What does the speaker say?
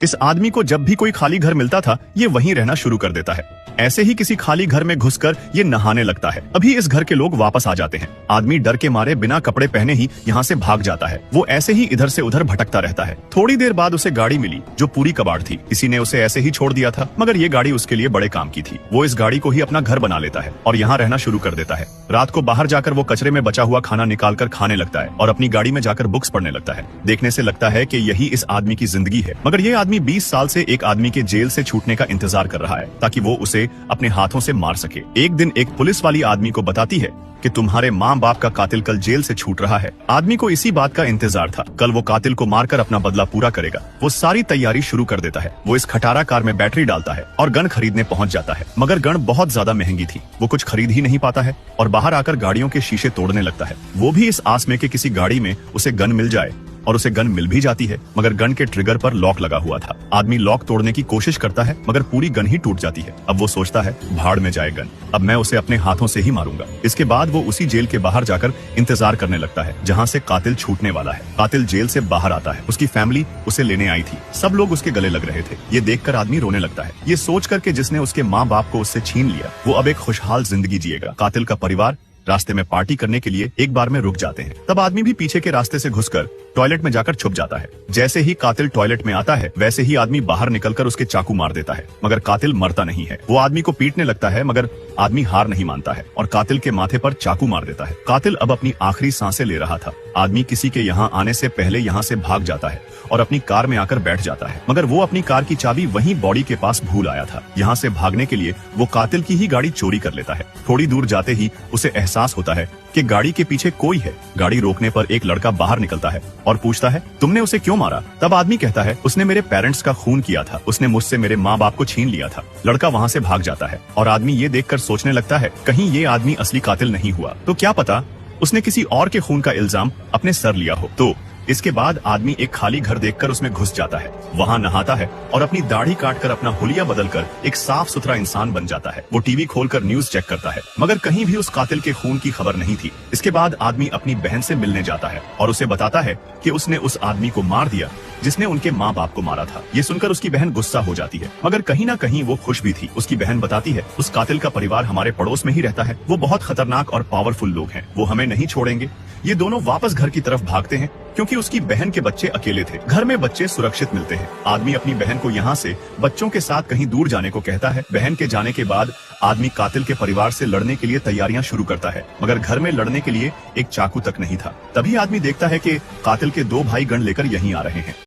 इस आदमी को जब भी कोई खाली घर मिलता था ये वहीं रहना शुरू कर देता है। ऐसे ही किसी खाली घर में घुसकर ये नहाने लगता है। अभी इस घर के लोग वापस आ जाते हैं। आदमी डर के मारे बिना कपड़े पहने ही यहाँ से भाग जाता है। वो ऐसे ही इधर से उधर भटकता रहता है। थोड़ी देर बाद उसे गाड़ी मिली जो पूरी कबाड़ थी। किसी ने उसे ऐसे ही छोड़ दिया था, मगर ये गाड़ी उसके लिए बड़े काम की थी। वो इस गाड़ी को ही अपना घर बना लेता है और यहाँ रहना शुरू कर देता है। रात को बाहर जाकर वो कचरे में बचा हुआ खाना निकाल कर खाने लगता है और अपनी गाड़ी में जाकर बुक्स पढ़ने लगता है। देखने से लगता है कि यही इस आदमी की जिंदगी है, मगर ये आदमी 20 साल से एक आदमी के जेल से छूटने का इंतजार कर रहा है ताकि वो उसे अपने हाथों से मार सके। एक दिन एक पुलिस वाली आदमी को बताती है कि तुम्हारे माँ बाप का कातिल कल जेल से छूट रहा है। आदमी को इसी बात का इंतजार था। कल वो कातिल को मारकर अपना बदला पूरा करेगा। वो सारी तैयारी शुरू कर देता है। वो इस खटारा कार में बैटरी डालता है और गन खरीदने पहुंच जाता है, मगर गन बहुत ज्यादा महंगी थी। वो कुछ खरीद ही नहीं पाता है और बाहर आकर गाड़ियों के शीशे तोड़ने लगता है। वो भी इस आस में कि किसी गाड़ी में उसे गन मिल जाए, और उसे गन मिल भी जाती है, मगर गन के ट्रिगर पर लॉक लगा हुआ था। आदमी लॉक तोड़ने की कोशिश करता है, मगर पूरी गन ही टूट जाती है। अब वो सोचता है भाड़ में जाए गन, अब मैं उसे अपने हाथों से ही मारूंगा। इसके बाद वो उसी जेल के बाहर जाकर इंतजार करने लगता है जहाँ से कातिल छूटने वाला है। कातिल जेल से बाहर आता है। उसकी फैमिली उसे लेने आई थी। सब लोग उसके गले लग रहे थे। ये देखकर आदमी रोने लगता है। ये सोच कर के जिसने उसके माँ बाप को उससे छीन लिया वो अब एक खुशहाल जिंदगी जिएगा। कातिल का परिवार रास्ते में पार्टी करने के लिए एक बार में रुक जाते हैं। तब आदमी भी पीछे के रास्ते से घुसकर टॉयलेट में जाकर छुप जाता है। जैसे ही कातिल टॉयलेट में आता है वैसे ही आदमी बाहर निकलकर उसके चाकू मार देता है, मगर कातिल मरता नहीं है। वो आदमी को पीटने लगता है, मगर आदमी हार नहीं मानता है और कातिल के माथे पर चाकू मार देता है। कातिल अब अपनी आखिरी सांसें ले रहा था। आदमी किसी के यहाँ आने से पहले यहाँ से भाग जाता है और अपनी कार में आकर बैठ जाता है, मगर वो अपनी कार की चाबी वहीं बॉडी के पास भूल आया था। यहाँ से भागने के लिए वो कातिल की ही गाड़ी चोरी कर लेता है। थोड़ी दूर जाते ही उसे एहसास होता है कि गाड़ी के पीछे कोई है। गाड़ी रोकने पर एक लड़का बाहर निकलता है और पूछता है तुमने उसे क्यों मारा? तब आदमी कहता है उसने मेरे पेरेंट्स का खून किया था, उसने मुझसे मेरे माँ बाप को छीन लिया था। लड़का वहाँ से भाग जाता है और आदमी ये देखकर सोचने लगता है कहीं ये आदमी असली कातिल नहीं हुआ तो क्या पता उसने किसी और के खून का इल्जाम अपने सर लिया हो। तो इसके बाद आदमी एक खाली घर देखकर उसमें घुस जाता है। वहाँ नहाता है और अपनी दाढ़ी काटकर अपना हुलिया बदलकर एक साफ सुथरा इंसान बन जाता है। वो टीवी खोलकर न्यूज चेक करता है, मगर कहीं भी उस कातिल के खून की खबर नहीं थी। इसके बाद आदमी अपनी बहन से मिलने जाता है और उसे बताता है कि उसने उस आदमी को मार दिया जिसने उनके माँ बाप को मारा था। ये सुनकर उसकी बहन गुस्सा हो जाती है, मगर कहीं ना कहीं वो खुश भी थी। उसकी बहन बताती है उस कातिल का परिवार हमारे पड़ोस में ही रहता है। वो बहुत खतरनाक और पावरफुल लोग हैं, वो हमें नहीं छोड़ेंगे। ये दोनों वापस घर की तरफ भागते हैं क्योंकि उसकी बहन के बच्चे अकेले थे। घर में बच्चे सुरक्षित मिलते हैं। आदमी अपनी बहन को यहाँ से बच्चों के साथ कहीं दूर जाने को कहता है। बहन के जाने के बाद आदमी कातिल के परिवार से लड़ने के लिए तैयारियां शुरू करता है, मगर घर में लड़ने के लिए एक चाकू तक नहीं था। तभी आदमी देखता है कि कातिल के 2 भाई गन लेकर यहीं आ रहे हैं।